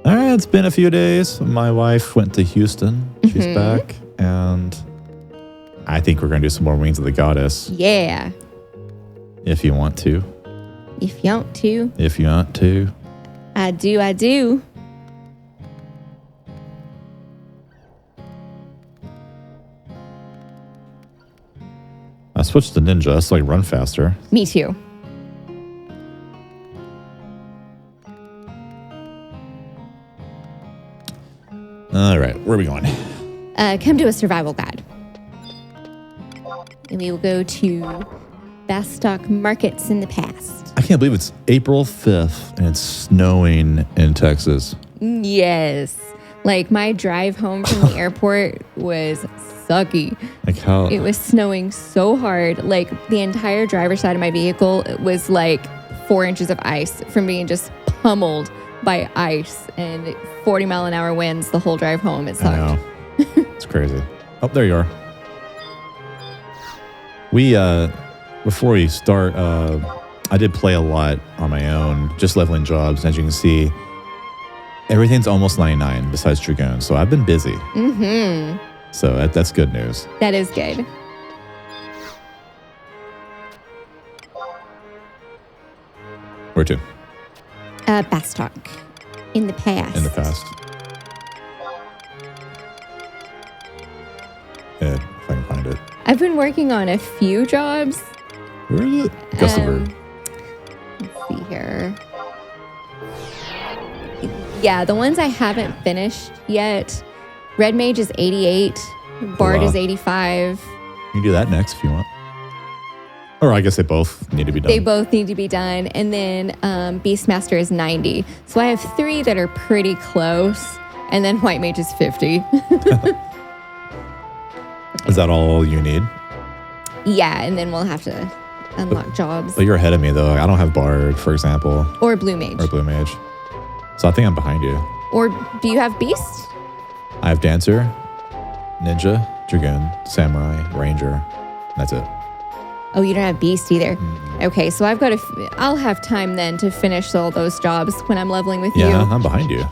All right, it's been a few days. My wife went to Houston. She's back, and I think we're going to do some more Wings of the Goddess. Yeah. If you want to. If you want to. If you want to. I do. I switched to Ninja so I can run faster. Me too. All right, where are we going? Come to a survival guide. And we will go to Bastock markets in the past. I can't believe it's April 5th and it's snowing in Texas. Yes. Like my drive home from the airport was sucky. Like how? It was snowing so hard. Like the entire driver's side of my vehicle was like 4 inches of ice from being just pummeled by ice and 40-mile-an-hour winds the whole drive home. It sucked. I know. It's crazy. Oh, there you are. We, before we start, I did play a lot on my own, just leveling jobs. As you can see, everything's almost 99 besides Dragoon. So I've been busy. Mm-hmm. So that's good news. That is good. Where to? Bastock. In the past. In the past. Yeah, if I can find it. I've been working on a few jobs. Where is it? Gustaford. Let's see here. Yeah, the ones I haven't finished yet. Red Mage is 88. Bard is 85. You can do that next if you want. Or I guess they both need to be done. They both need to be done. And then Beastmaster is 90. So I have 3 that are pretty close. And then White Mage is 50. Is that all you need? Yeah, and then we'll have to unlock jobs. But you're ahead of me, though. I don't have Bard, for example. Or Blue Mage. Or Blue Mage. So I think I'm behind you. Or do you have Beast? I have Dancer, Ninja, Dragoon, Samurai, Ranger. And that's it. Oh, you don't have Beast either. Okay, so I've got I'll have time then to finish all those jobs when I'm leveling with you. Yeah, I'm behind you.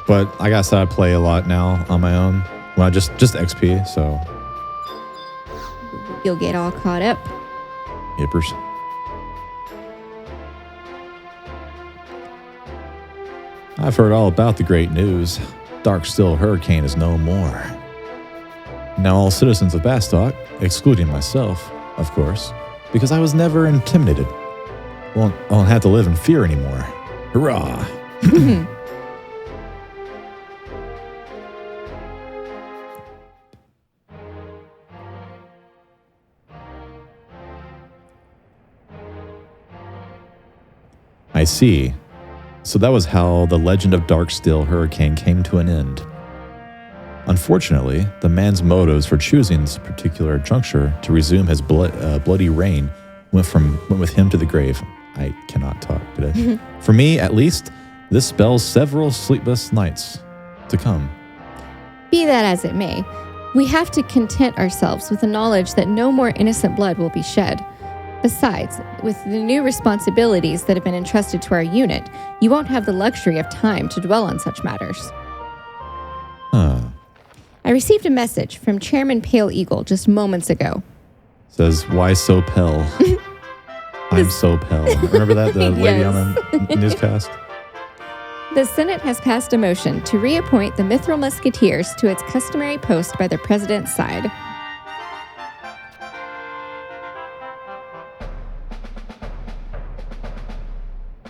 But like I said, I play a lot now on my own. Well, just XP, so. You'll get all caught up. Yippers. I've heard all about the great news. Darkstill Hurricane is no more. Now all citizens of Bastock, excluding myself, of course, because I was never intimidated, won't have to live in fear anymore. Hurrah! I see. So that was how the legend of Darkstill Hurricane came to an end. Unfortunately, the man's motives for choosing this particular juncture to resume his bloody reign went with him to the grave. I cannot talk today. For me, at least, this spells several sleepless nights to come. Be that as it may, we have to content ourselves with the knowledge that no more innocent blood will be shed. Besides, with the new responsibilities that have been entrusted to our unit, you won't have the luxury of time to dwell on such matters. Huh. I received a message from Chairman Pale Eagle just moments ago. Says, why so pale? I'm so pale. Remember that? The lady on the newscast? The Senate has passed a motion to reappoint the Mithril Musketeers to its customary post by the President's side.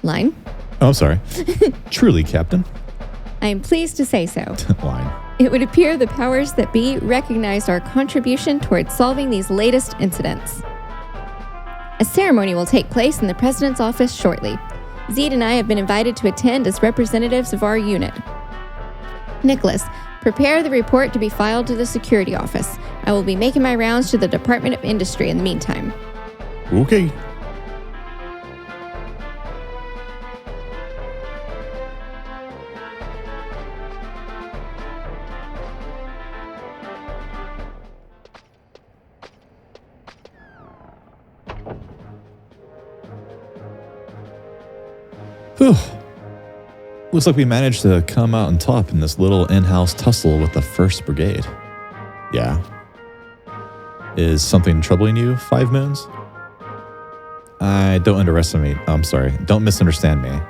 Line. Oh, I'm sorry. Truly, Captain. I am pleased to say so. Line. It would appear the powers that be recognized our contribution towards solving these latest incidents. A ceremony will take place in the President's office shortly. Zeed and I have been invited to attend as representatives of our unit. Nicholas, prepare the report to be filed to the security office. I will be making my rounds to the Department of Industry in the meantime. Okay. Whew. Looks like we managed to come out on top in this little in-house tussle with the 1st Brigade. Yeah. Is something troubling you, 5 Moons? Don't misunderstand me.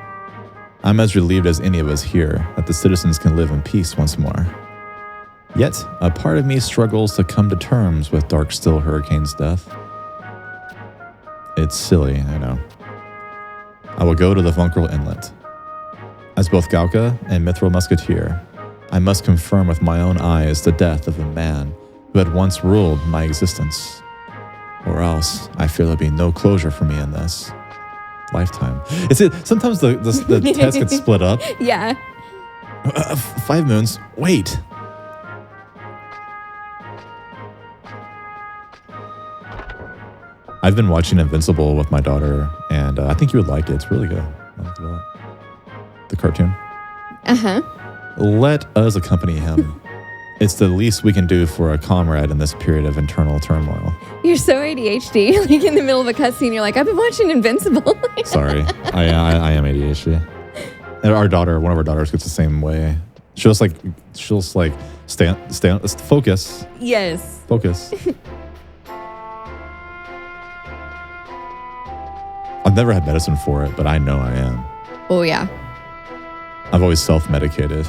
I'm as relieved as any of us here that the citizens can live in peace once more. Yet, a part of me struggles to come to terms with Dark Still Hurricane's death. It's silly, I know. I will go to the Vunkrel Inlet. As both Gauka and Mithril Musketeer, I must confirm with my own eyes the death of a man who had once ruled my existence. Or else, I fear there'll be no closure for me in this lifetime. Sometimes the test gets split up. Yeah. 5 Moons, wait. I've been watching Invincible with my daughter, and I think you would like it. It's really good. I like it a lot. The cartoon. Uh-huh. Let us accompany him. It's the least we can do for a comrade in this period of internal turmoil. You're so ADHD. Like in the middle of a cutscene, you're like, I've been watching Invincible. Sorry. I am ADHD. And one of our daughters gets the same way. She'll stay on, focus. Yes. Focus. I've never had medicine for it, but I know I am. Oh, yeah. I've always self-medicated.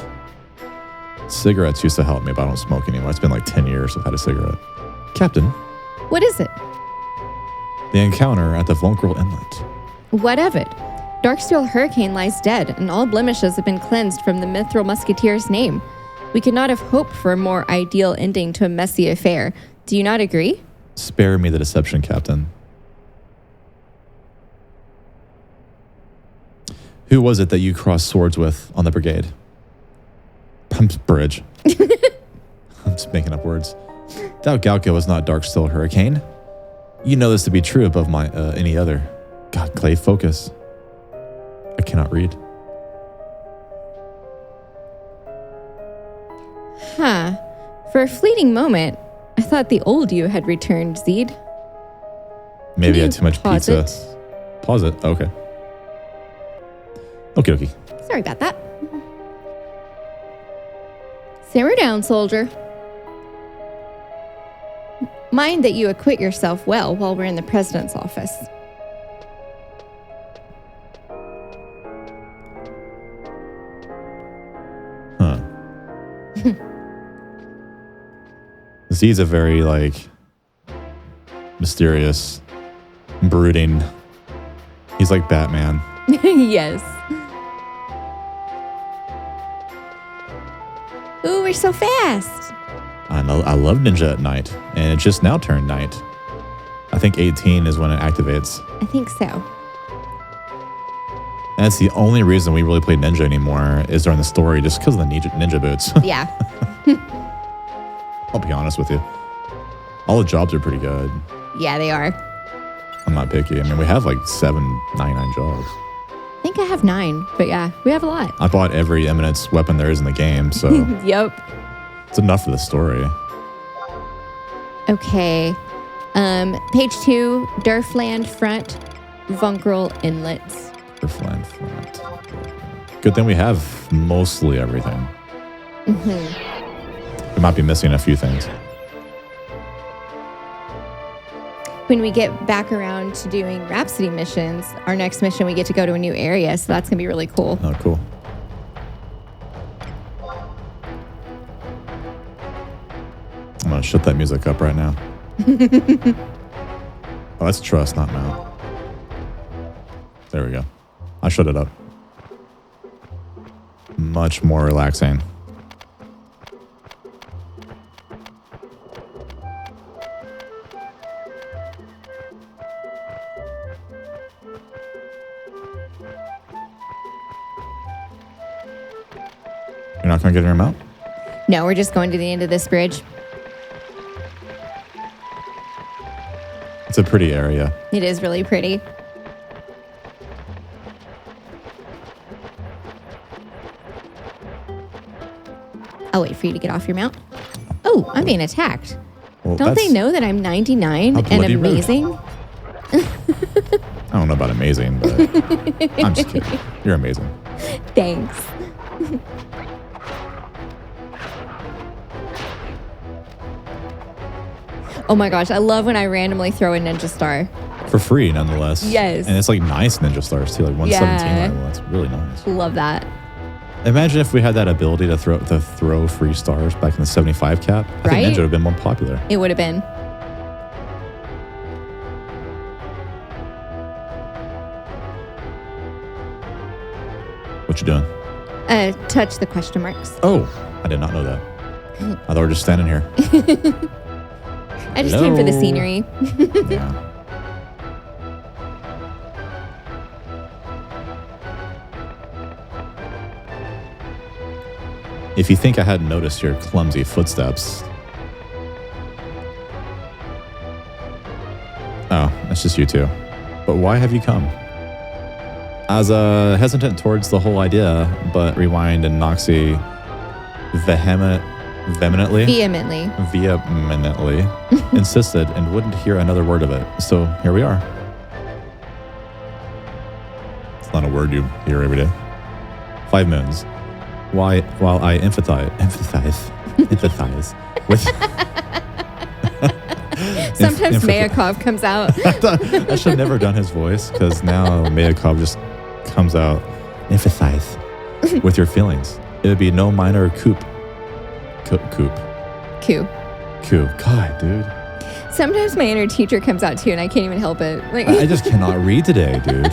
Cigarettes used to help me, but I don't smoke anymore. It's been like 10 years I've had a cigarette. Captain. What is it? The encounter at the Vunkrel Inlet. What of it? Darksteel Hurricane lies dead, and all blemishes have been cleansed from the Mithril Musketeer's name. We could not have hoped for a more ideal ending to a messy affair. Do you not agree? Spare me the deception, Captain. Who was it that you crossed swords with on the brigade? Bridge. I'm just making up words. Doubt Gauka was not Darksteel Hurricane. You know this to be true above my any other. God, Clay, focus. I cannot read. Huh. For a fleeting moment, I thought the old you had returned, Zeed. Maybe I had too much pause pizza. it? Pause it. Okay. Okay. Sorry about that. Simmer down, soldier. Mind that you acquit yourself well while we're in the president's office. Huh. Z's a very, mysterious, brooding. He's like Batman. Yes. Ooh, we're so fast. I know. I love Ninja at night, and it just now turned night. I think 18 is when it activates. I think so. And that's the only reason we really play Ninja anymore is during the story, just because of the ninja boots. Yeah. I'll be honest with you. All the jobs are pretty good. Yeah, they are. I'm not picky. I mean, we have 799 jobs. I think I have 9, but yeah, we have a lot. I bought every Eminence weapon there is in the game, so Yep. it's enough for the story. Okay. Page 2, Durfland Front, Vunkrel Inlets. Durfland Front. Good thing we have mostly everything. Mm-hmm. We might be missing a few things. When we get back around to doing Rhapsody missions, our next mission we get to go to a new area, so that's going to be really cool. Oh, cool. I'm going to shut that music up right now. Oh, that's trust, not mount. There we go. I shut it up. Much more relaxing. You're not going to get in her mount? No, we're just going to the end of this bridge. It's a pretty area. It is really pretty. I'll wait for you to get off your mount. Oh, I'm being attacked. Well, Don't they know that I'm 99 and bloody rude. amazing? I don't know about amazing, but I'm just kidding. You're amazing. Thanks. Oh my gosh, I love when I randomly throw a ninja star. For free, nonetheless. Yes. And it's like nice ninja stars too, like 117 Yeah. level. That's really nice. Love that. Imagine if we had that ability to throw free stars back in the 75 cap. I Right? think Ninja would have been more popular. It would have been. What you doing? Touch the question marks. Oh, I did not know that. I thought we were just standing here. I just came for the Hello. scenery. Yeah. If you think I hadn't noticed your clumsy footsteps. Oh, it's just you two. But why have you come? I was hesitant towards the whole idea, but Rewind and Noxie vehemently insisted and wouldn't hear another word of it. So here we are. It's not a word you hear every day. 5 moons. While I empathize with. Sometimes Mayakov comes out. I should have never done his voice because now Mayakov just comes out. Empathize with your feelings. It would be no minor coup. Q. God, dude. Sometimes my inner teacher comes out too, and I can't even help it. Like, I just cannot read today, dude.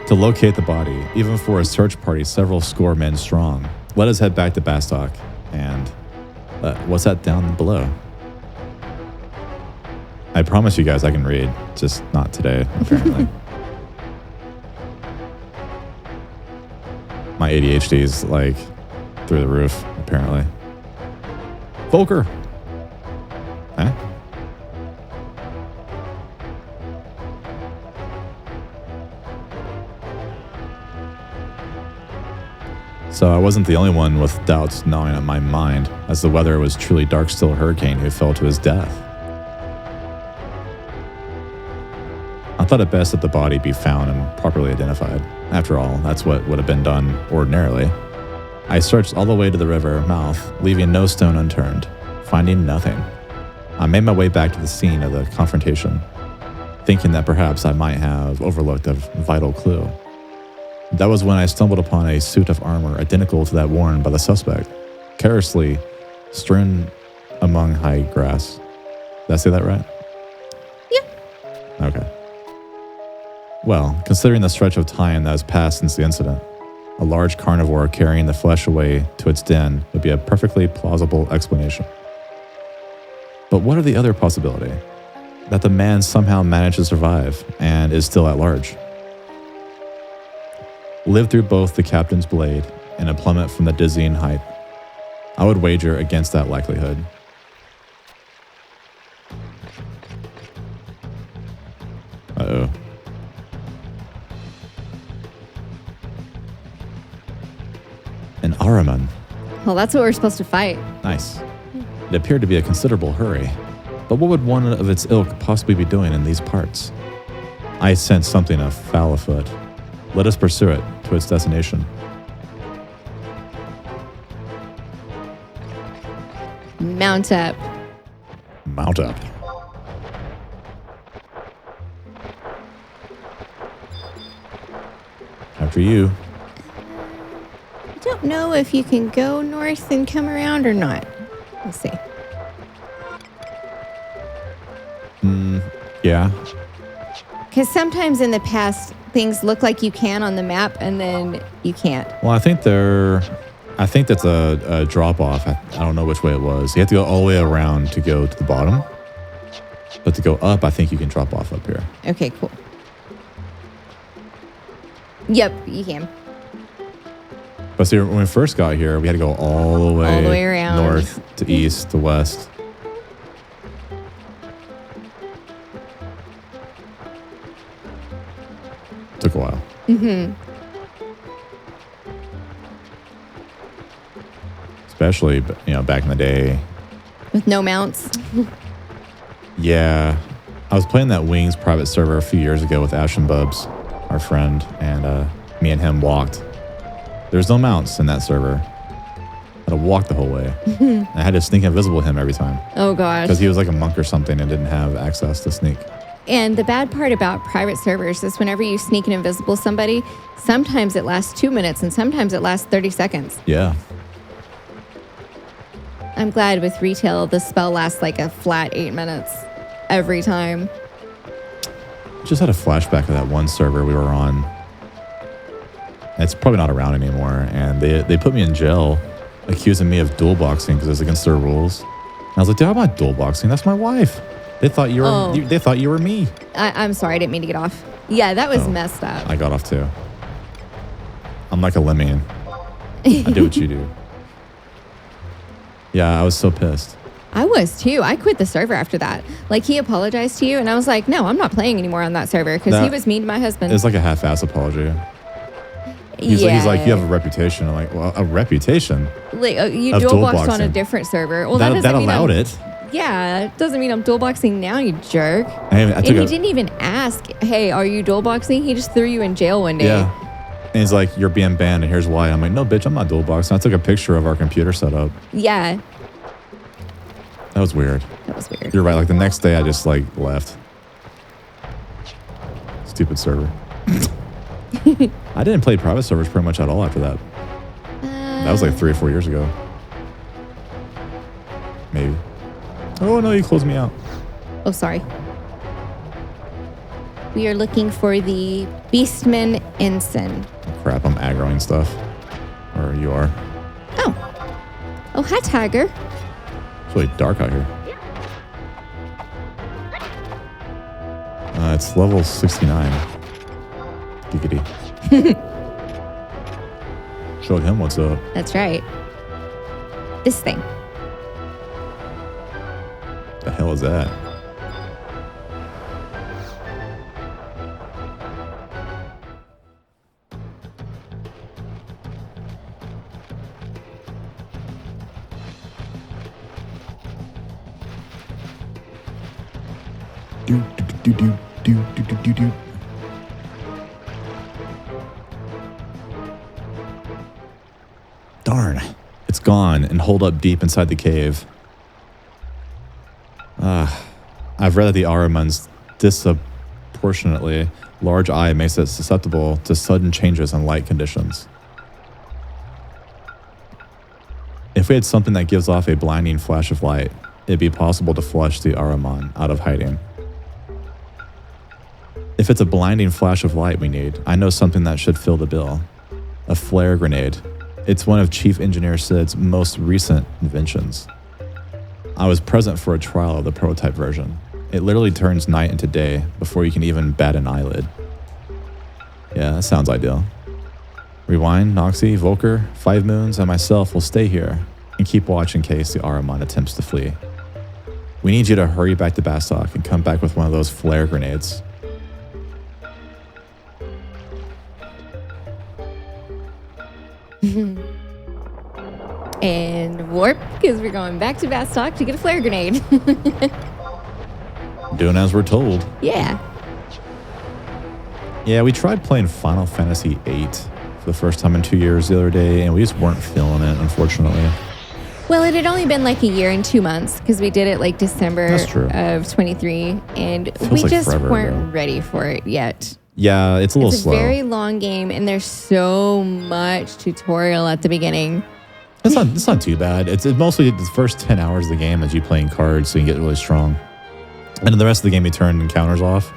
To locate the body, even for a search party several score men strong. Let us head back to Bastok. And what's that down below? I promise you guys I can read, just not today, apparently. My ADHD is like through the roof, apparently. Volker! Huh? So I wasn't the only one with doubts gnawing at my mind, as the weather was truly Darkstill Hurricane who fell to his death. I thought it best that the body be found and properly identified. After all, that's what would have been done ordinarily. I searched all the way to the river mouth, leaving no stone unturned, finding nothing. I made my way back to the scene of the confrontation, thinking that perhaps I might have overlooked a vital clue. That was when I stumbled upon a suit of armor identical to that worn by the suspect, carelessly strewn among high grass. Did I say that right? Yeah. Okay. Well, considering the stretch of time that has passed since the incident, a large carnivore carrying the flesh away to its den would be a perfectly plausible explanation. But what of the other possibility? That the man somehow managed to survive and is still at large. Lived through both the captain's blade and a plummet from the dizzying height. I would wager against that likelihood. Uh-oh. An Ahriman. Well, that's what we're supposed to fight. Nice. It appeared to be a considerable hurry. But what would one of its ilk possibly be doing in these parts? I sensed something foul afoot. Let us pursue it to its destination. Mount up. Mount up. After you. I don't know if you can go north and come around or not. We'll see. Yeah. Because sometimes in the past, things look like you can on the map, and then you can't. Well, I think that's a drop off. I don't know which way it was. You have to go all the way around to go to the bottom. But to go up, I think you can drop off up here. Okay, cool. Yep, you can. But see, when we first got here, we had to go all the way around. North to east to west. Took a while. Mm-hmm. Especially, back in the day. With no mounts. Yeah. I was playing that Wings private server a few years ago with Ash and Bubs, our friend, and me and him walked There's no mounts in that server. I had to walk the whole way. I had to sneak invisible him every time. Oh, gosh. Because he was like a monk or something and didn't have access to sneak. And the bad part about private servers is whenever you sneak an invisible somebody, sometimes it lasts 2 minutes and sometimes it lasts 30 seconds. Yeah. I'm glad with retail, the spell lasts like a flat 8 minutes every time. Just had a flashback of that one server we were on. It's probably not around anymore. And they put me in jail, accusing me of dual boxing because it's against their rules. And I was like, dude, I'm not dual boxing. That's my wife. They thought you were. They thought you were me. I'm sorry, I didn't mean to get off. Yeah, that was messed up. I got off too. I'm like a lemming. I do what you do. Yeah, I was so pissed. I was too. I quit the server after that. Like, he apologized to you, and I was like, no, I'm not playing anymore on that server because he was mean to my husband. It was like a half-ass apology. He's like, you have a reputation. I'm like, well, a reputation? Like, you dual boxed on a different server. Well, that allowed it. Yeah, it doesn't mean I'm dual boxing now, you jerk. And he didn't even ask, hey, are you dual boxing? He just threw you in jail one day. Yeah. And he's like, you're being banned, and here's why. I'm like, no, bitch, I'm not dual boxing. I took a picture of our computer setup. Yeah. That was weird. That was weird. You're right. Like, the next day, I just, like, left. Stupid server. I didn't play private servers pretty much at all after that. That was like 3 or 4 years ago. Maybe. Oh, no, you closed me out. Oh, sorry. We are looking for the Beastman Ensign. Crap, I'm aggroing stuff. Or you are. Oh. Oh, hi, Tiger. It's really dark out here. It's level 69. Giggity. Showed him what's up. That's right. This thing. The hell is that? Do. Darn, it's gone and holed up deep inside the cave. I've read that the Ahriman's disproportionately large eye makes it susceptible to sudden changes in light conditions. If we had something that gives off a blinding flash of light, it'd be possible to flush the Ahriman out of hiding. If it's a blinding flash of light we need, I know something that should fill the bill. A flare grenade. It's one of Chief Engineer Sid's most recent inventions. I was present for a trial of the prototype version. It literally turns night into day before you can even bat an eyelid. Yeah, that sounds ideal. Rewind, Noxie, Volker, 5 Moons, and myself will stay here and keep watch in case the Ahriman attempts to flee. We need you to hurry back to Bastok and come back with one of those flare grenades. And warp, because we're going back to Bastok to get a flare grenade. Doing as we're told. Yeah. Yeah, we tried playing Final Fantasy VIII for the first time in 2 years the other day, and we just weren't feeling it, unfortunately. Well, it had only been like a year and 2 months, because we did it like December of 23, and we just weren't ready for it yet. Yeah, it's a little slow. It's a very long game, and there's so much tutorial at the beginning. It's not too bad. It's mostly the first 10 hours of the game as you playing cards, so you get really strong. And then the rest of the game, you turn encounters off.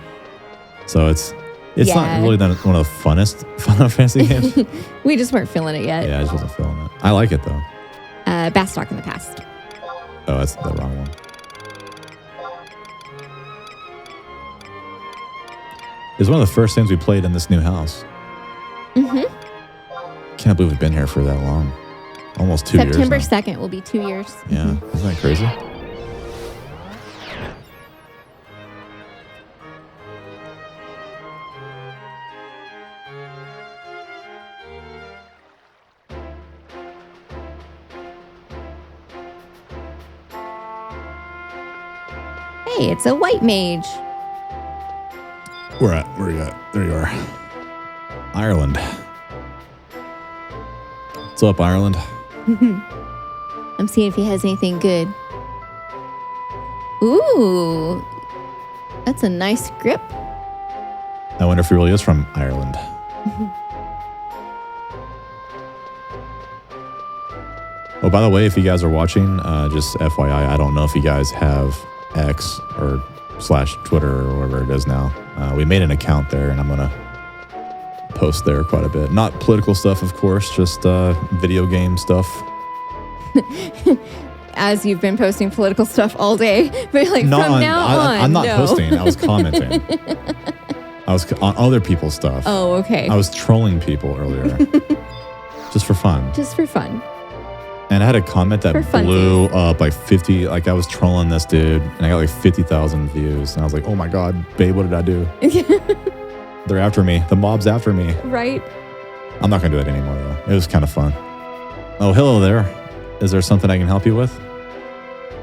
So it's not really one of the funnest Final Fantasy games. We just weren't feeling it yet. Yeah, I just wasn't feeling it. I like it, though. Bastok in the past. Oh, that's the wrong one. It's one of the first things we played in this new house. Mm-hmm. Can't believe we've been here for that long. Almost 2 years now. September 2nd will be 2 years. Yeah, mm-hmm. Isn't that crazy? Hey, it's a white mage. Where are you at? There you are. Ireland. What's up, Ireland? I'm seeing if he has anything good. Ooh, that's a nice grip. I wonder if he really is from Ireland. Oh, by the way, if you guys are watching, just FYI, I don't know if you guys have X or /Twitter or whatever it is now. We made an account there, and I'm going to post there quite a bit. Not political stuff, of course, just video game stuff. As you've been posting political stuff all day, but like Not from now on, I'm not no. posting. I was commenting. I was on other people's stuff. Oh, okay. I was trolling people earlier, just for fun. Just for fun. And I had a comment that For blew up like 50. Like I was trolling this dude, and I got like 50,000 views. And I was like, "Oh my god, babe, what did I do? They're after me. The mob's after me." Right. I'm not gonna do it anymore though. It was kind of fun. Oh, hello there. Is there something I can help you with?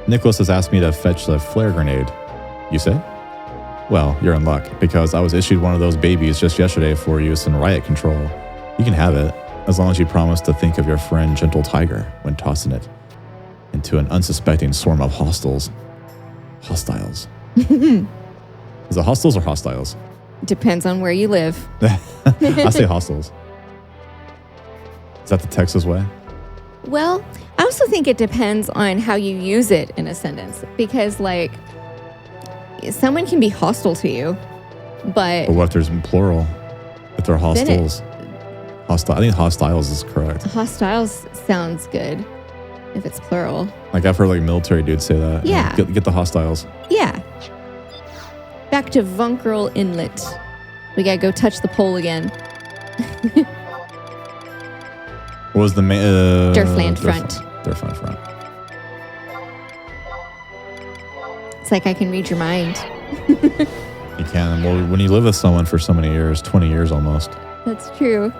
Nicholas has asked me to fetch the flare grenade. You say? Well, you're in luck, because I was issued one of those babies just yesterday for use in riot control. You can have it, as long as you promise to think of your friend Gentle Tiger when tossing it into an unsuspecting swarm of hostiles. Is it hostiles or hostiles? Depends on where you live. I say hostiles. Is that the Texas way? Well, I also think it depends on how you use it in a sentence, because like someone can be hostile to you, but But what if there's plural? If they're hostiles? Hostile. I think hostiles is correct. hostiles sounds good if it's plural. Like I've heard like military dudes say that. Yeah. Get the hostiles. Yeah. Back to Vunkerl Inlet. We gotta go touch the pole again. What was the Durfland front. Durfland front. It's like I can read your mind. You can. Well, when you live with someone for so many years, 20 years almost. That's true.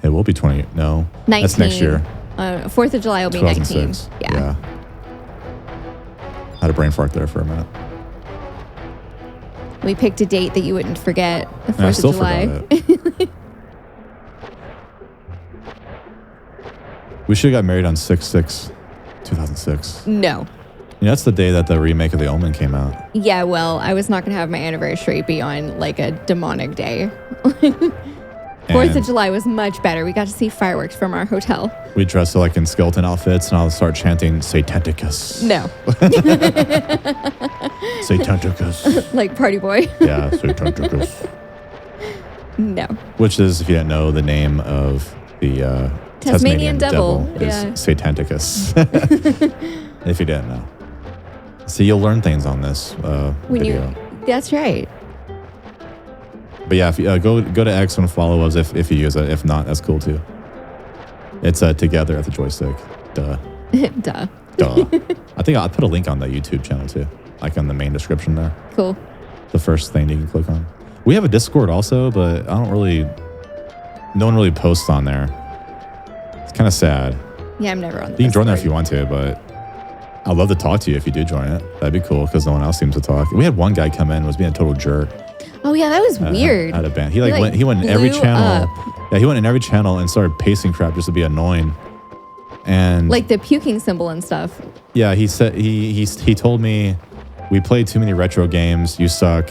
It will be 20. No. 19. That's next year. 4th of July will be 19. 2006. Yeah. Had a brain fart there for a minute. We picked a date that you wouldn't forget. The 4th And I of still July. forgot it. We should have got married on 6/6/2006. No. You know, that's the day that the remake of The Omen came out. Yeah, well, I was not going to have my anniversary be on like a demonic day. 4th of And July was much better. We got to see fireworks from our hotel. we dressed like in skeleton outfits, and I'll start chanting Satanicus. No. Satanicus. Like Party Boy. Yeah, Satanicus. No. Which is, if you didn't know, the name of the Tasmanian devil. is Yeah. Satanicus. If you didn't know. See, you'll learn things on this video. That's right. But yeah, if you, go to X and follow us if you use it. If not, that's cool too. It's together at the Joystick. Duh. Duh. I think I'll put a link on the YouTube channel too, like on the main description there. Cool. The first thing you can click on. We have a Discord also, but no one really posts on there. It's kind of sad. Yeah, I'm never on. You can join there if you want to, but I'd love to talk to you if you do join it. That'd be cool because no one else seems to talk. We had one guy come in, was being a total jerk. Oh yeah, that was weird. At a band. He went in every blew channel. up. Yeah, he went in every channel and started pasting crap just to be annoying. And Like the puking symbol and stuff. yeah, he said he told me we played too many retro games. You suck.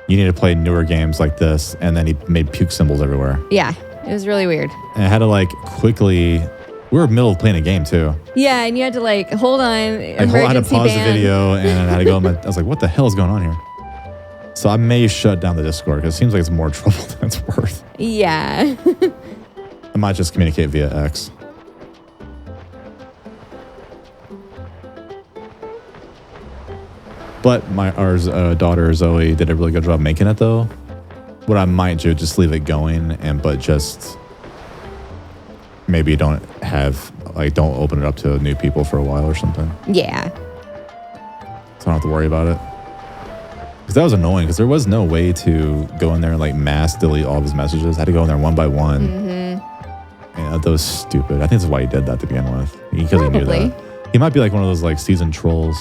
You need to play newer games like this. And then he made puke symbols everywhere. Yeah, it was really weird. And I had to like quickly. We were in the middle of playing a game too. Yeah, and you had to like hold on. I had to Emergency pause ban. the video and I had to go. I was like, "What the hell is going on here?" So I may shut down the Discord because it seems like it's more trouble than it's worth. Yeah. I might just communicate via X. But our daughter Zoe did a really good job making it though. What I might do, just leave it going but just maybe don't open it up to new people for a while or something. Yeah. So I don't have to worry about it. Because that was annoying because there was no way to go in there and like mass delete all of his messages. I had to go in there one by one. Mm-hmm. And that was stupid. I think that's why he did that to begin with. Because he knew that. He might be like one of those like seasoned trolls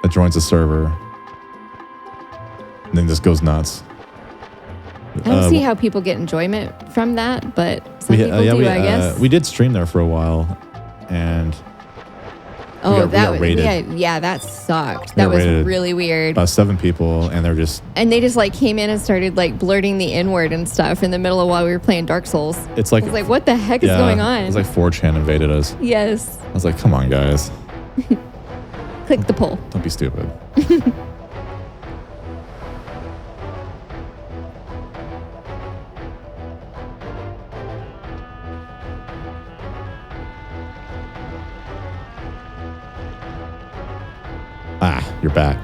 that joins the server and then just goes nuts. I don't see how people get enjoyment from that, but some people do, I guess. We did stream there for a while, and we got raided. Yeah, that sucked. That was really weird. About 7 people, and they're just... And they just like came in and started like blurting the N-word and stuff in the middle of while we were playing Dark Souls. It's like... I was like, what the heck is going on? It's like 4chan invaded us. Yes. I was like, come on, guys. Click the poll. Don't be stupid. You're back.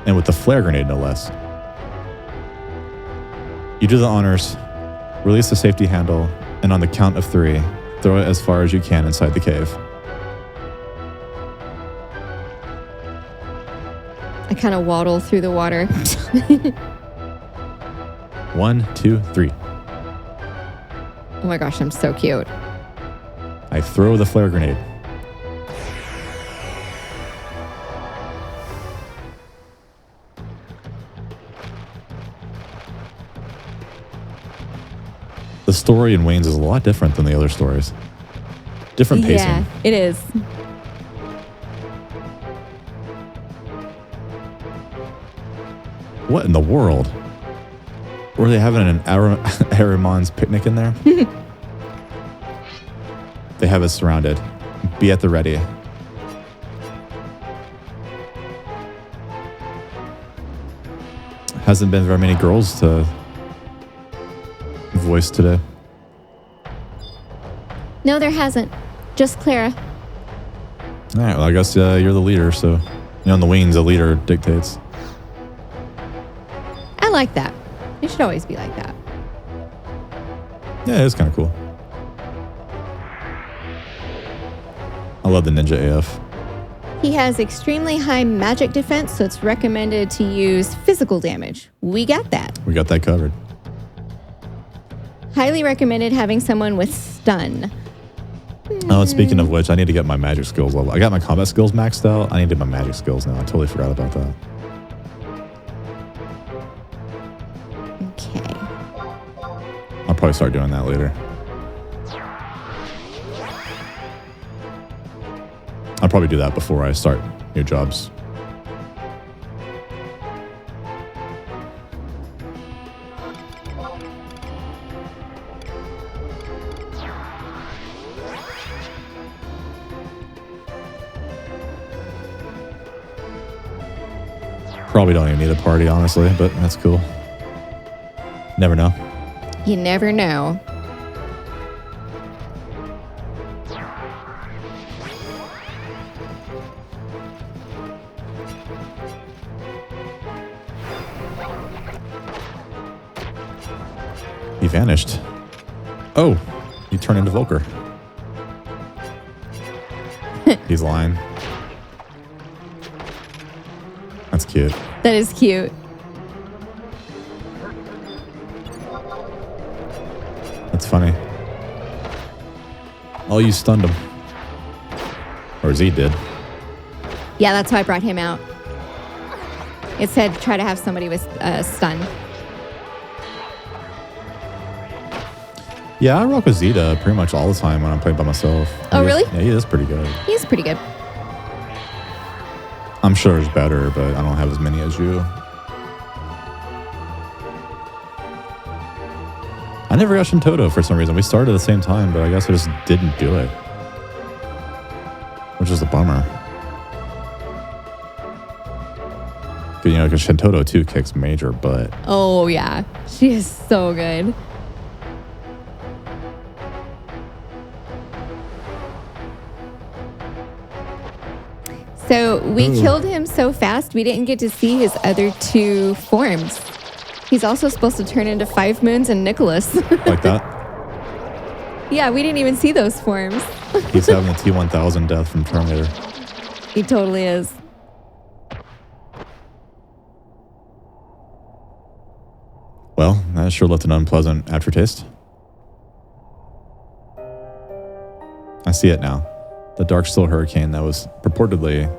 And with the flare grenade, no less. You do the honors, release the safety handle, and on the count of 3, throw it as far as you can inside the cave. I kind of waddle through the water. 1, 2, 3. Oh my gosh, I'm so cute. I throw the flare grenade. The story in Wayne's is a lot different than the other stories. Different pacing. Yeah, it is. What in the world? Were they having an Ahriman's picnic in there? They have us surrounded. Be at the ready. Hasn't been very many girls to voice today. No, there hasn't. Just Clara. All right, well, I guess you're the leader, so in the wings, the leader dictates. I like that. It should always be like that. Yeah, it's kind of cool. I love the ninja AF. He has extremely high magic defense, so it's recommended to use physical damage. We got that. We got that covered. Highly recommended having someone with stun. Oh, and speaking of which, I need to get my magic skills level. I got my combat skills maxed out. I need to get my magic skills now. I totally forgot about that. Okay. I'll probably start doing that later. I'll probably do that before I start new jobs. Probably don't even need a party, honestly, but that's cool. Never know. You never know. He vanished. Oh, he turned into Volker. He's lying. That's cute. That is cute. That's funny. Oh, you stunned him. Or Z did. Yeah, that's why I brought him out. It said try to have somebody with stun. Yeah, I rock with Zeta pretty much all the time when I'm playing by myself. Oh, really? Yeah, he is pretty good. He's pretty good. I'm sure it's better, but I don't have as many as you. I never got Shintoto for some reason. We started at the same time, but I guess I just didn't do it. Which is a bummer. But, because Shintoto 2 kicks major butt. Oh, yeah. She is so good. So we killed him so fast, we didn't get to see his other 2 forms. He's also supposed to turn into 5 Moons and Nicholas. Like that? Yeah, we didn't even see those forms. He's having a T-1000 death from Terminator. He totally is. Well, that sure left an unpleasant aftertaste. I see it now. The Dark Steel Hurricane that was purportedly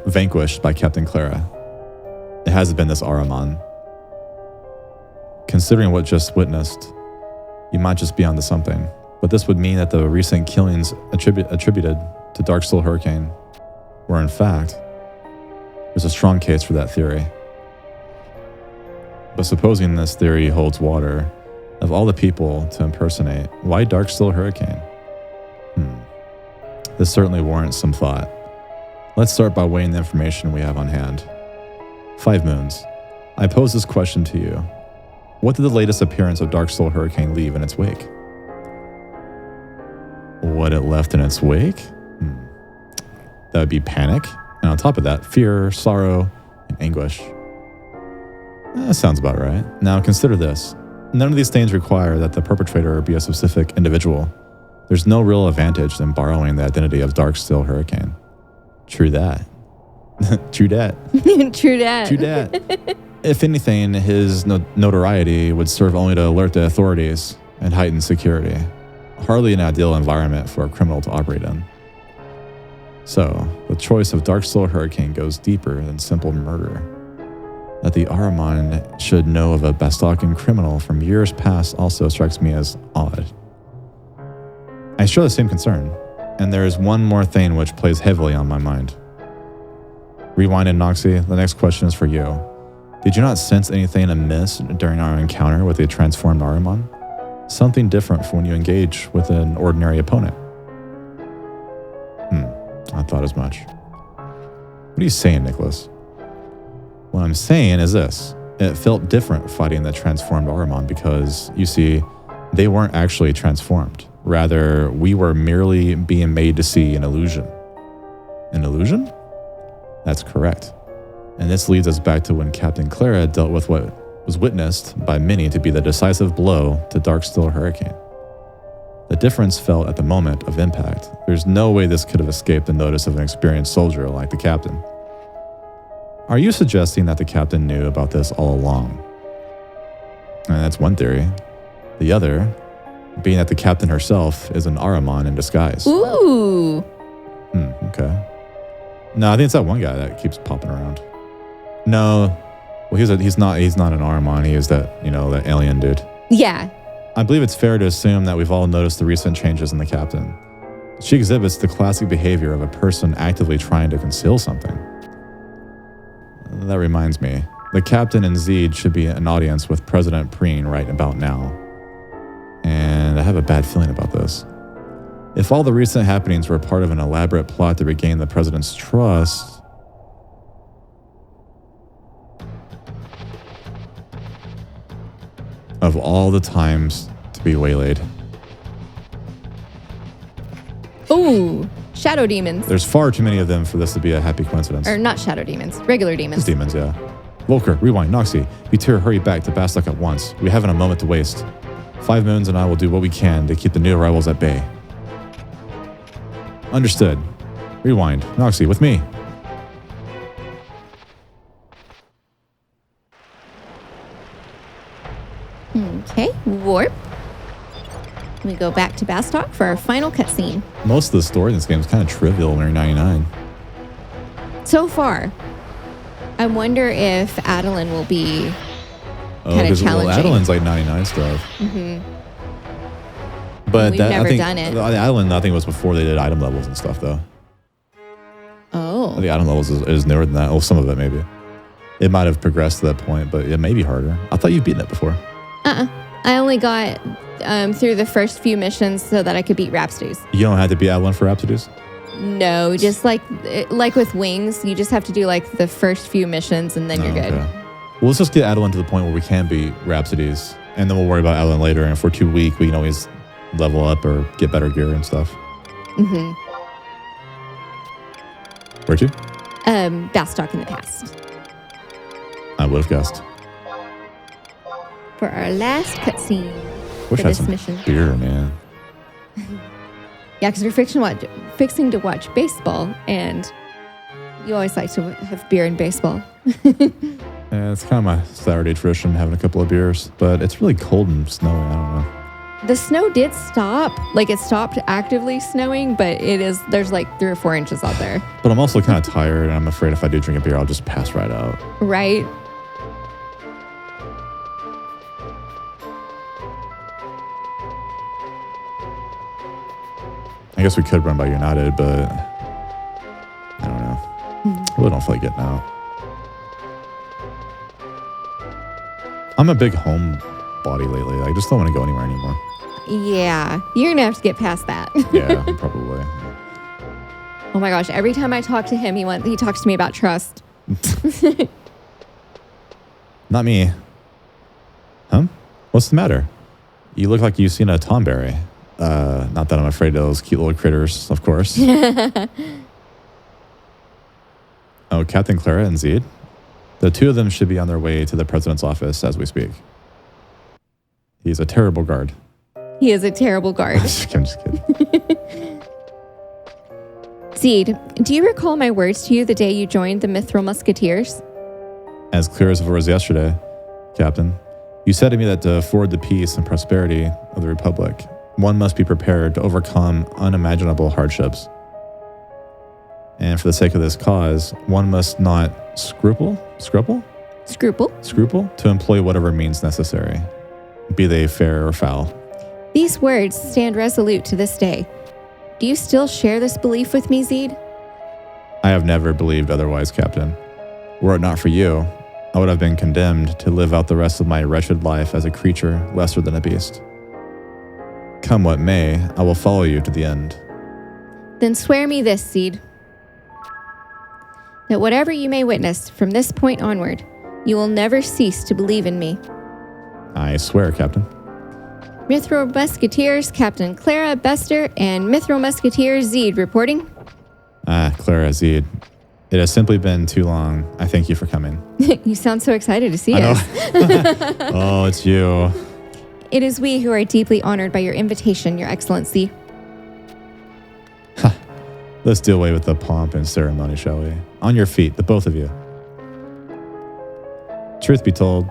vanquished by Captain Clara. It hasn't been this Ahriman. considering what just witnessed, you might just be onto something. But this would mean that the recent killings attributed to Dark Steel Hurricane were in fact, there's a strong case for that theory. But supposing this theory holds water, of all the people to impersonate, why Dark Steel Hurricane? This certainly warrants some thought. Let's start by weighing the information we have on hand. 5 moons. I pose this question to you. What did the latest appearance of Dark Steel Hurricane leave in its wake? What it left in its wake? That would be panic. And on top of that, fear, sorrow, and anguish. That sounds about right. Now consider this. None of these things require that the perpetrator be a specific individual. There's no real advantage in borrowing the identity of Dark Steel Hurricane. True that. True that. True that. True that. If anything, his notoriety would serve only to alert the authorities and heighten security. Hardly an ideal environment for a criminal to operate in. So, the choice of Dark Steel Hurricane goes deeper than simple murder. That the Ahriman should know of a Bastokian criminal from years past also strikes me as odd. I share the same concern, and there is one more thing which plays heavily on my mind. Rewind and Noxie, the next question is for you. Did you not sense anything amiss during our encounter with the transformed Ahriman? Something different from when you engage with an ordinary opponent. I thought as much. What are you saying, Nicholas? What I'm saying is this. It felt different fighting the transformed Ahriman because, you see, they weren't actually transformed. Rather, we were merely being made to see an illusion. An illusion? That's correct. And this leads us back to when Captain Clara dealt with what was witnessed by many to be the decisive blow to Dark Steel Hurricane. The difference felt at the moment of impact. There's no way this could have escaped the notice of an experienced soldier like the captain. Are you suggesting that the captain knew about this all along? And that's one theory. The other being that the captain herself is an Ahriman in disguise. Ooh. Okay. No, I think it's that one guy that keeps popping around. No, well, he's not an Ahriman. He is that alien dude. Yeah. I believe it's fair to assume that we've all noticed the recent changes in the captain. She exhibits the classic behavior of a person actively trying to conceal something. That reminds me, the captain and Zed should be in audience with President Preen right about now. And I have a bad feeling about this. If all the recent happenings were part of an elaborate plot to regain the president's trust, of all the times to be waylaid. Ooh, shadow demons. There's far too many of them for this to be a happy coincidence. Or not shadow demons, regular demons. Just demons, yeah. Volker, Rewind, Noxie, Vitur, hurry back to Bastok at once. We haven't a moment to waste. 5 Moons and I will do what we can to keep the new arrivals at bay. Understood. Rewind, Noxie, with me. Okay, warp. We go back to Bastok for our final cutscene. Most of the story in this game is kind of trivial when you're 99. So far, I wonder if Adeline will be kind of challenging. Adeline's like 99 stuff. Mm-hmm. But We've never done it. Adeline, I think, was before they did item levels and stuff, though. Oh. The item levels is newer than that. Oh, some of it maybe. It might have progressed to that point, but it may be harder. I thought you'd beaten it before. I only got through the first few missions so that I could beat Rhapsodies. You don't have to beat Adeline for Rhapsodies? No, just like with Wings, you just have to do like the first few missions and then you're good. Okay. Well, let's just get Adeline to the point where we can beat Rhapsodies, and then we'll worry about Adeline later. And if we're too weak, we can always level up or get better gear and stuff. Mm-hmm. Where to? Bastok in the past. I would have guessed. For our last cutscene Wish for I had this some mission. beer, man. Yeah, because we're fixing to watch baseball, and you always like to have beer in baseball. Yeah, it's kind of my Saturday tradition, having a couple of beers, but it's really cold and snowy. I don't know. The snow did stop. Like, it stopped actively snowing, but there's like 3 or 4 inches out there. But I'm also kind of tired, and I'm afraid if I do drink a beer, I'll just pass right out. Right? I guess we could run by United, but I don't know. I really don't feel like getting out. I'm a big homebody lately. I just don't want to go anywhere anymore. Yeah, you're going to have to get past that. Yeah, probably. Oh my gosh, every time I talk to him, he talks to me about trust. Not me. Huh? What's the matter? You look like you've seen a tomberry. Not that I'm afraid of those cute little critters, of course. Oh, Captain Clara and Zed? The two of them should be on their way to the president's office as we speak. He's a terrible guard. He is a terrible guard. I'm just kidding. Zed, do you recall my words to you the day you joined the Mithril Musketeers? As clear as if it was yesterday, Captain. You said to me that to forward the peace and prosperity of the Republic, one must be prepared to overcome unimaginable hardships. And for the sake of this cause, one must not scruple to employ whatever means necessary, be they fair or foul. These words stand resolute to this day. Do you still share this belief with me, Zed? I have never believed otherwise, Captain. Were it not for you, I would have been condemned to live out the rest of my wretched life as a creature lesser than a beast. Come what may, I will follow you to the end. Then swear me this, Zed, that whatever you may witness from this point onward, you will never cease to believe in me. I swear, Captain. Mithril Musketeers, Captain Clara Bester, and Mithril Musketeer Zed reporting. Clara, Zed. It has simply been too long. I thank you for coming. You sound so excited to see I us. know. Oh, it's you. It is we who are deeply honored by your invitation, Your Excellency. Let's do away with the pomp and ceremony, shall we? On your feet, the both of you. Truth be told,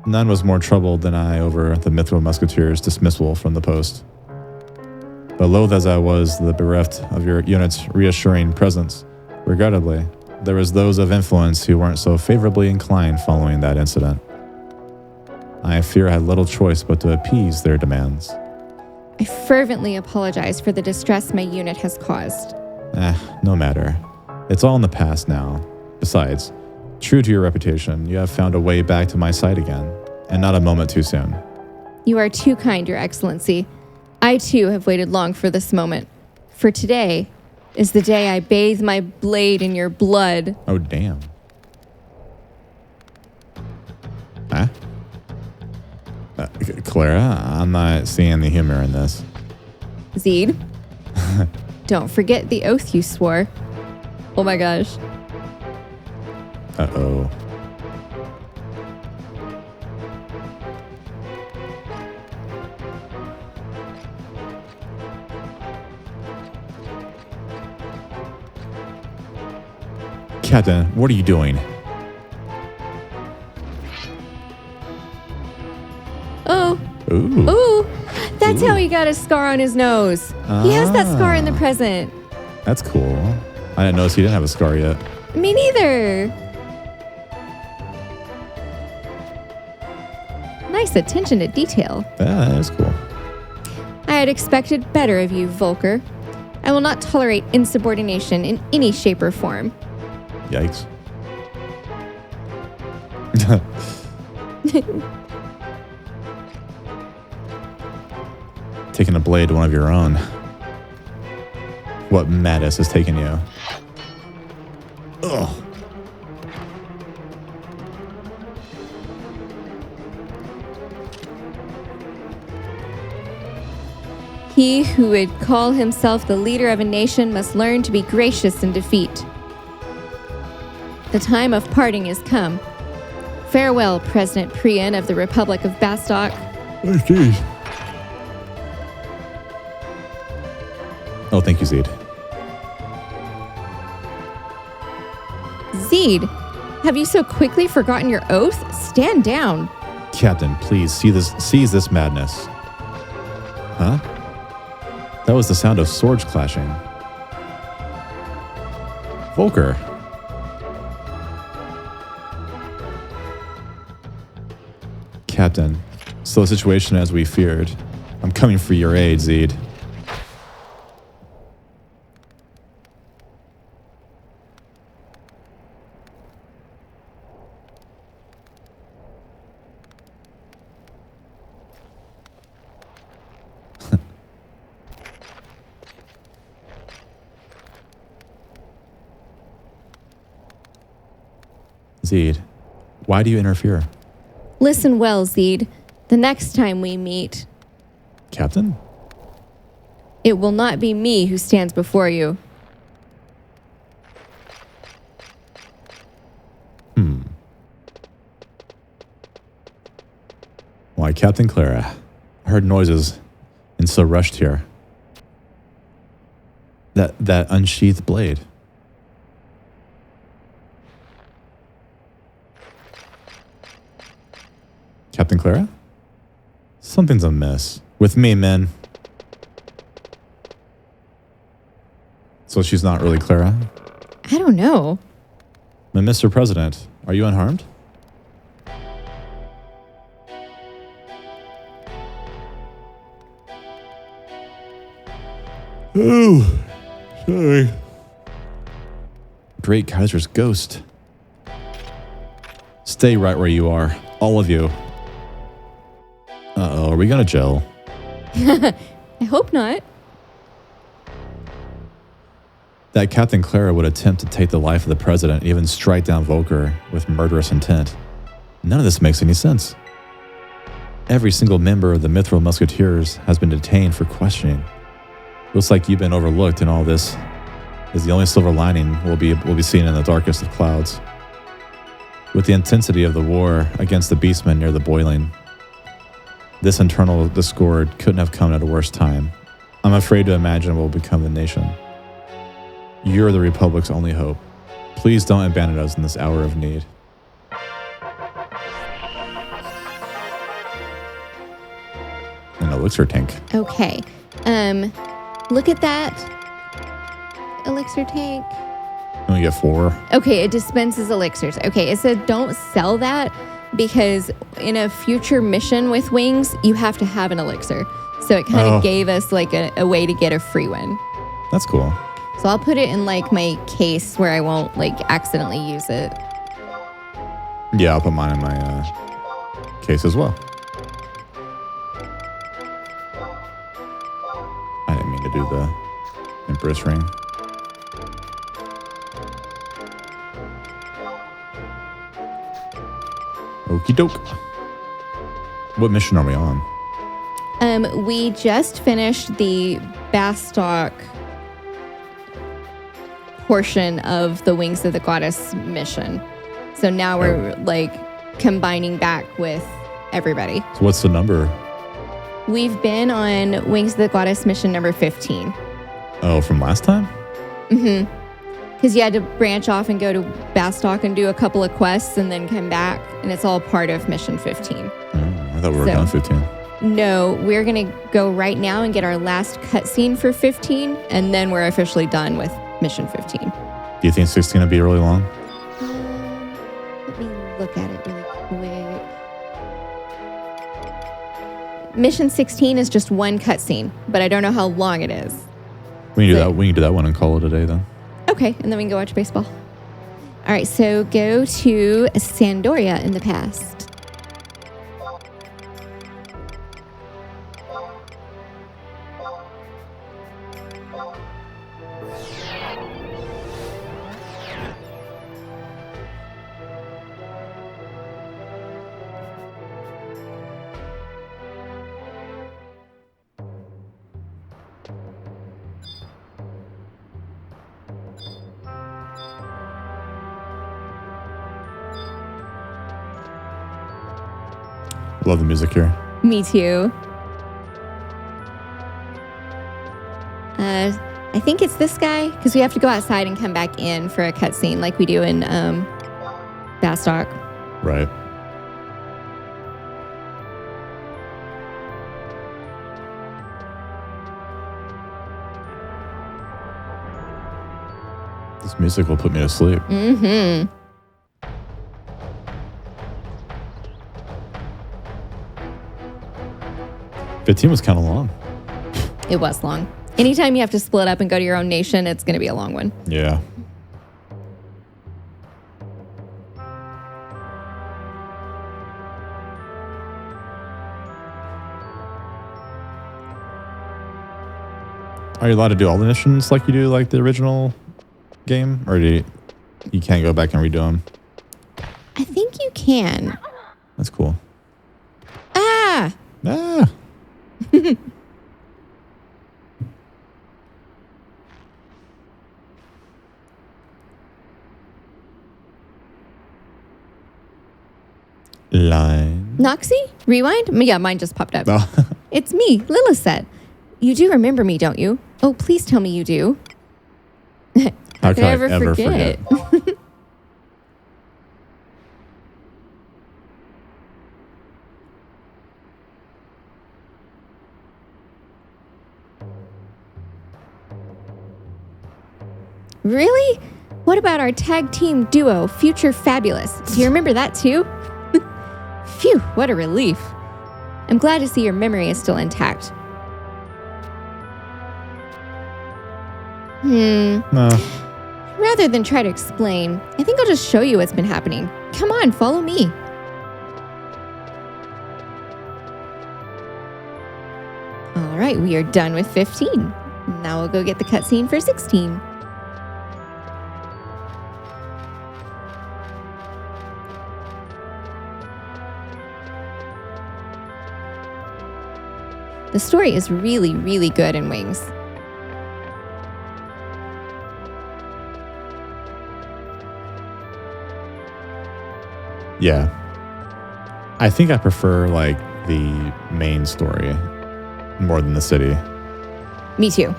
none was more troubled than I over the Mithril Musketeers' dismissal from the post. But loath as I was the bereft of your unit's reassuring presence, regrettably, there was those of influence who weren't so favorably inclined following that incident. I fear I had little choice but to appease their demands. I fervently apologize for the distress my unit has caused. No matter. It's all in the past now. Besides, true to your reputation, you have found a way back to my side again, and not a moment too soon. You are too kind, Your Excellency. I too have waited long for this moment. For today is the day I bathe my blade in your blood. Oh, damn. Huh? Clara, I'm not seeing the humor in this. Zed, don't forget the oath you swore. Oh my gosh. Uh-oh. Captain, what are you doing? Oh. Ooh. Ooh. That's how he got a scar on his nose. He has that scar in the present. That's cool. I didn't notice he didn't have a scar yet. Me neither. Nice attention to detail. Yeah, that is cool. I had expected better of you, Volker. I will not tolerate insubordination in any shape or form. Yikes. Taking a blade to one of your own. What madness has taken you? Ugh. He who would call himself the leader of a nation must learn to be gracious in defeat. The time of parting is come. Farewell, President Prian of the Republic of Bastok. Oh, jeez. Oh, thank you, Zed. Zed, have you so quickly forgotten your oath? Stand down. Captain, please seize this madness. Huh? That was the sound of swords clashing. Volker. Captain, so the situation as we feared. I'm coming for your aid, Zed. Zed, why do you interfere? Listen well, Zed. The next time we meet, Captain? it will not be me who stands before you. Why, Captain Clara, I heard noises and so rushed here. That unsheathed blade. Captain Clara? Something's amiss. With me, men. So she's not really Clara? I don't know. But Mr. President, are you unharmed? Oh, sorry. Great Kaiser's ghost. Stay right where you are, all of you. Uh-oh, are we gonna gel? I hope not. That Captain Clara would attempt to take the life of the president and even strike down Volker with murderous intent. None of this makes any sense. Every single member of the Mithril Musketeers has been detained for questioning. Looks like you've been overlooked, and all this is the only silver lining we'll be seen in the darkest of clouds. With the intensity of the war against the beastmen near the boiling, this internal discord couldn't have come at a worse time. I'm afraid to imagine what will become the nation. You're the Republic's only hope. Please don't abandon us in this hour of need. An elixir tank. Okay. Look at that elixir tank. You only get 4. Okay, it dispenses elixirs. Okay, it said don't sell that because in a future mission with wings, you have to have an elixir. So it kind of gave us like a way to get a free one. That's cool. So I'll put it in like my case where I won't like accidentally use it. Yeah, I'll put mine in my case as well. I didn't mean to do the Empress ring. Okie doke. What mission are we on? We just finished the Bastock portion of the Wings of the Goddess mission. So now we're like combining back with everybody. So what's the number? We've been on Wings of the Goddess mission number 15. Oh, from last time? Mm-hmm. Because you had to branch off and go to Bastock and do a couple of quests and then come back. And it's all part of mission 15. I thought we were done 15. No, we're going to go right now and get our last cutscene for 15. And then we're officially done with mission 15. Do you think 16 will be really long? Let me look at it really quick. Mission 16 is just one cutscene, but I don't know how long it is. We can do that. We can do that one and call it a day then. Okay, and then we can go watch baseball. All right, so go to Sandoria in the past. Love the music here. Me too. I think it's this guy because we have to go outside and come back in for a cutscene like we do in Bastock. Right. This music will put me to sleep. Mm-hmm. The 15 was kind of long. It was long. Anytime you have to split up and go to your own nation, it's going to be a long one. Yeah. Are you allowed to do all the missions like you do like the original game? Or you can't go back and redo them? can. That's cool. Ah! Ah! Line. Noxie? Rewind? Yeah, mine just popped up. Oh. It's me, Lilith. You do remember me, don't you? Oh, please tell me you do. How could I ever forget? forget? Really? What about our tag team duo, Future Fabulous? Do you remember that too? Phew, what a relief. I'm glad to see your memory is still intact. No. Rather than try to explain, I think I'll just show you what's been happening. Come on, follow me. All right, we are done with 15. Now we'll go get the cutscene for 16. The story is really, really good in Wings. Yeah. I think I prefer like the main story more than the city. Me too.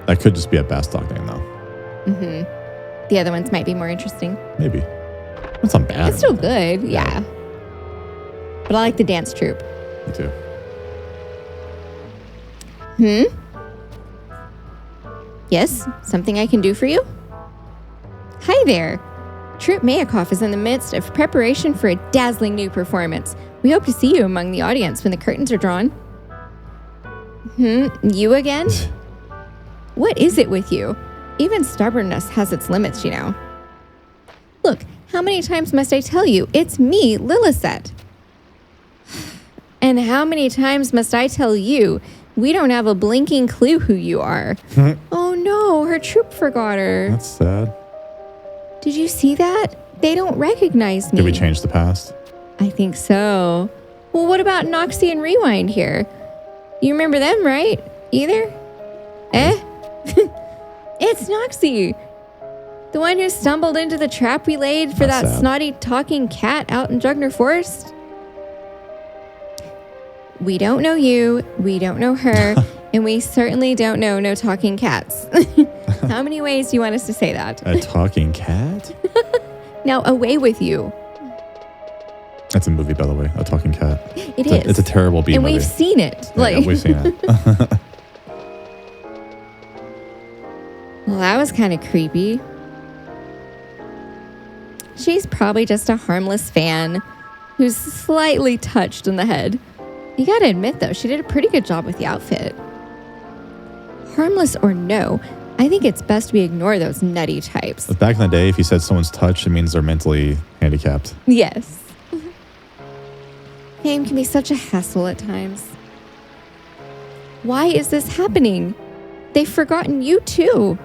That could just be a Bastock thing though. Mm-hmm. The other ones might be more interesting. Maybe. That's not bad. It's still good, yeah. But I like the dance troupe. Me too. Yes? Something I can do for you? Hi there. Troupe Mayakov is in the midst of preparation for a dazzling new performance. We hope to see you among the audience when the curtains are drawn. You again? What is it with you? Even stubbornness has its limits, you know. Look, how many times must I tell you? It's me, Lilith. And how many times must I tell you? We don't have a blinking clue who you are. Oh no, her troop forgot her. That's sad. Did you see that? They don't recognize me. Did we change the past? I think so. Well, what about Noxie and Rewind here? You remember them, right? Either? It's Noxie. The one who stumbled into the trap we laid for That's that sad. snotty talking cat out in Jugner Forest? We don't know you, we don't know her, and we certainly don't know no talking cats. How many ways do you want us to say that? A talking cat? Now, away with you. That's a movie, by the way. A talking cat. It's a terrible B and movie. we've seen it. Yeah, we've seen it. Well, that was kind of creepy. She's probably just a harmless fan who's slightly touched in the head. You gotta admit, though, she did a pretty good job with the outfit. Harmless or no, I think it's best we ignore those nutty types. But back in the day, if you said someone's touched, it means they're mentally handicapped. Yes. Fame can be such a hassle at times. Why is this happening? They've forgotten you, too.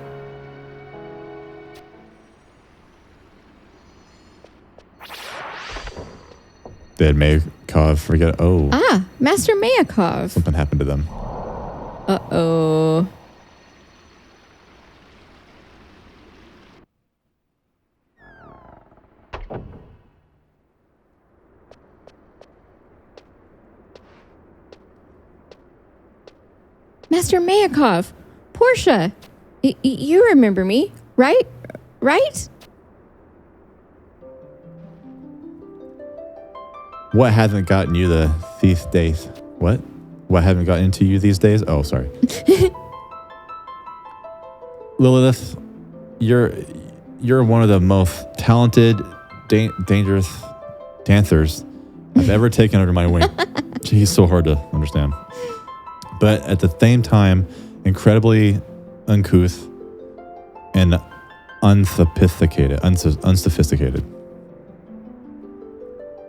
Did Mayakov forget? Oh, Ah, Master Mayakov. something happened to them. Uh-oh. Master Mayakov, Portia, you remember me, right? Right? What hasn't gotten you these days? What? What haven't gotten into you these days? Oh, sorry. Lilith, you're one of the most talented, dangerous dancers I've ever taken under my wing. He's so hard to understand. But at the same time, incredibly uncouth and unsophisticated.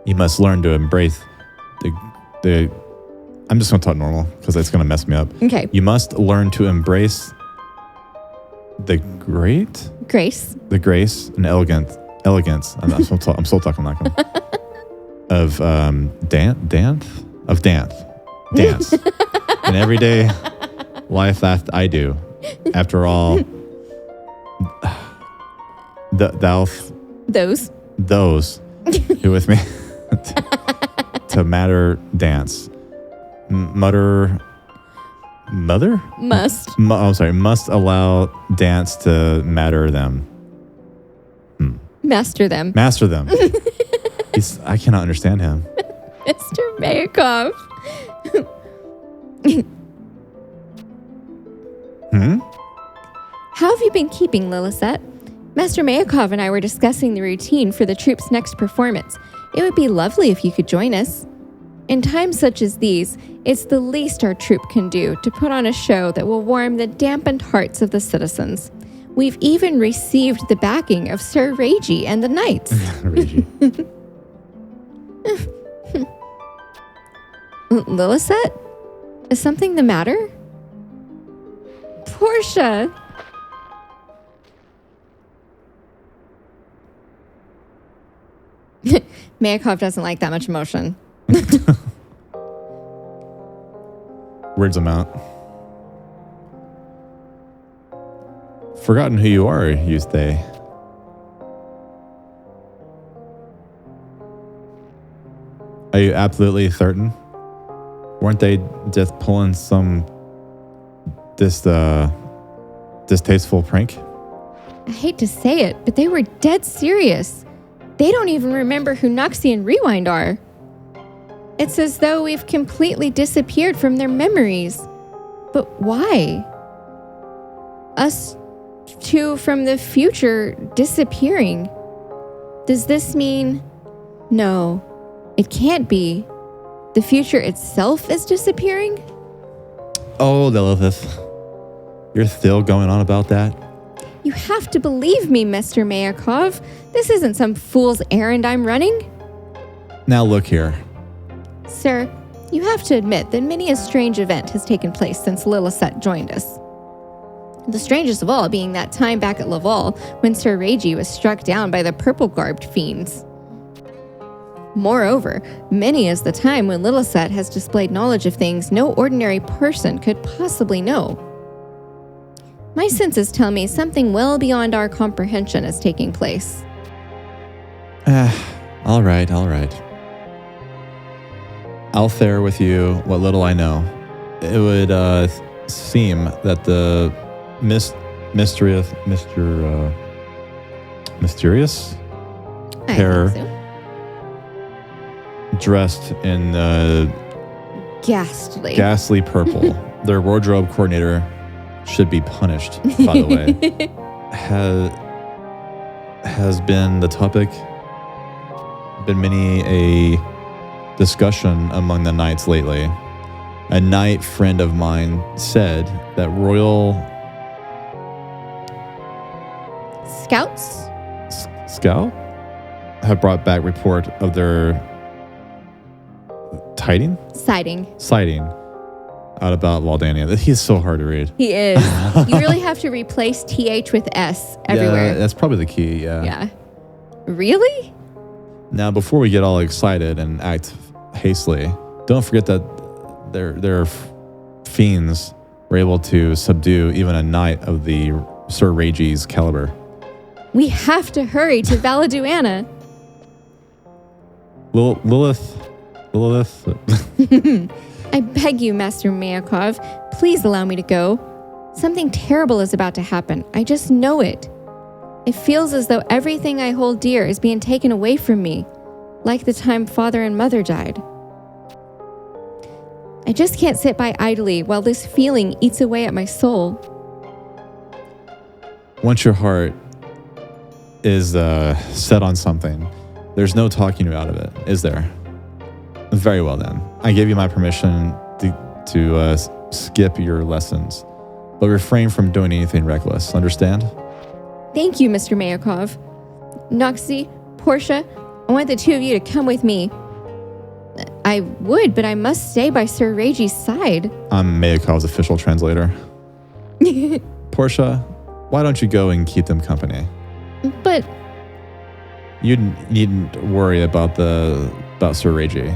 You must learn to embrace the I'm just going to talk normal because it's going to mess me up. Okay. You must learn to embrace The great? Grace. The grace and elegance. I'm still talking like him. Of dance. An everyday life that I do. After all, those who with me to matter dance. Must allow dance to matter them. Master them. I cannot understand him. Mr. Mayakov. How have you been keeping, Lilisette? Master Mayakov and I were discussing the routine for the troupe's next performance. It would be lovely if you could join us. In times such as these, it's the least our troupe can do to put on a show that will warm the dampened hearts of the citizens. We've even received the backing of Sir Regi and the Knights. Lilisette? Is something the matter? Portia! Mayakov doesn't like that much emotion. Words them out. Forgotten who you are, you say. Are you absolutely certain? Weren't they just pulling some distasteful prank? I hate to say it, but they were dead serious. They don't even remember who Noxie and Rewind are. It's as though we've completely disappeared from their memories. But why? Us two from the future disappearing. Does this mean... No, it can't be. The future itself is disappearing? Oh, Lilith. You're still going on about that? You have to believe me, Mr. Mayakov. This isn't some fool's errand I'm running. Now look here. Sir, you have to admit that many a strange event has taken place since Lilisette joined us. The strangest of all being that time back at Laval when Sir Regi was struck down by the purple-garbed fiends. Moreover, many is the time when Lilisette has displayed knowledge of things no ordinary person could possibly know. My senses tell me something well beyond our comprehension is taking place. All right. I'll share with you what little I know. It would seem that the mysterious pair dressed in ghastly purple. Their wardrobe coordinator should be punished, by the way. Has been the topic, been many a discussion among the knights lately. A knight friend of mine said that Royal Scout have brought back report of their sighting out about Waldania. He's so hard to read. He is. You really have to replace TH with S everywhere. Yeah, that's probably the key, Yeah. Really? Now, before we get all excited and act hastily, don't forget that their fiends were able to subdue even a knight of the Sir Regi's caliber. We have to hurry to Valaduana. Lilith. I beg you, Master Mayakov, please allow me to go. Something terrible is about to happen. I just know it. It feels as though everything I hold dear is being taken away from me, like the time Father and Mother died. I just can't sit by idly while this feeling eats away at my soul. Once your heart is set on something, there's no talking you out of it, is there? Very well then. I give you my permission to skip your lessons, but refrain from doing anything reckless. Understand? Thank you, Mr. Mayakov. Noxie, Portia, I want the two of you to come with me. I would, but I must stay by Sir Regi's side. I'm Mayakov's official translator. Portia, why don't you go and keep them company? But You needn't worry about Sir Reiji.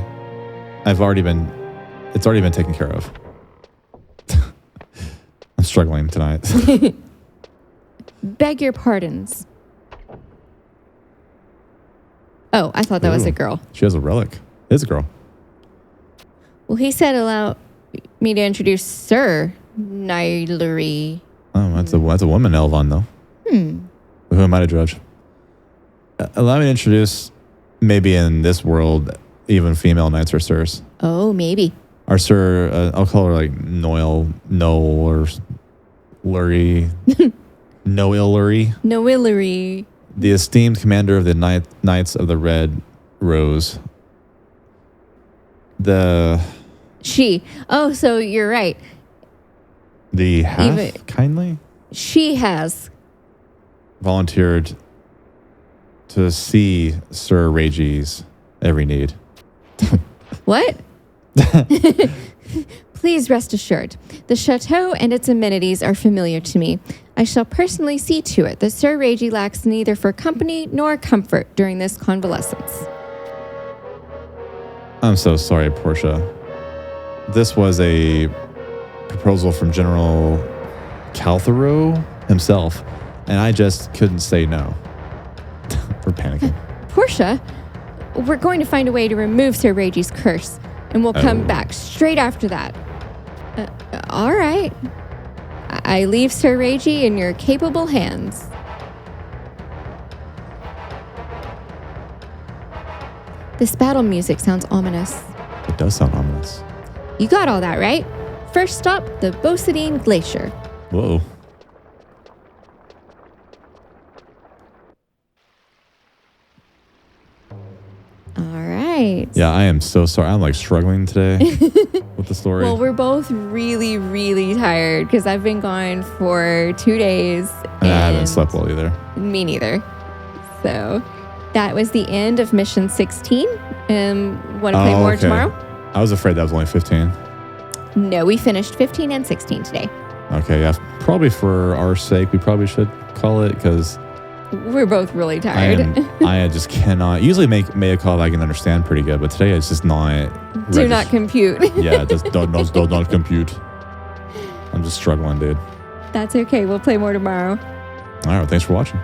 It's already been taken care of. I'm struggling tonight. beg your pardons. Oh, I thought that was a girl. She has a relic. It is a girl. Well, he said allow me to introduce Sir Nylary. Oh, that's a woman Elvon, though. Who am I to judge? Allow me to introduce, maybe in this world, even female knights or sirs. Oh, maybe. Our Sir, I'll call her like Noel or Lurie. Noel Noillary. the esteemed commander of the Knights of the Red Rose. She. Oh, so you're right. The half kindly She has volunteered to see Sir Reiji's every need. What? Please rest assured, the chateau and its amenities are familiar to me. I shall personally see to it that Sir Reiji lacks neither for company nor comfort during this convalescence. I'm so sorry, Portia. This was a proposal from General Calthero himself, and I just couldn't say no. We're panicking. Portia, we're going to find a way to remove Sir Reiji's curse, and we'll come back straight after that. All right. I leave Sir Reiji in your capable hands. This battle music sounds ominous. It does sound ominous. You got all that, right? First stop, the Bosadine Glacier. Whoa. All right. Yeah, I am so sorry. I'm like struggling today with the story. Well, we're both really, really tired because I've been gone for 2 days. And I haven't slept well either. Me neither. So that was the end of mission 16. Want to play more tomorrow? I was afraid that was only 15. No, we finished 15 and 16 today. Okay, yeah. Probably for our sake, we probably should call it because we're both really tired. I just cannot. Usually Mayakov I can understand pretty good, but today it's just not. Do not compute. Yeah, it does not compute. I'm just struggling, dude. That's okay. We'll play more tomorrow. All right, thanks for watching.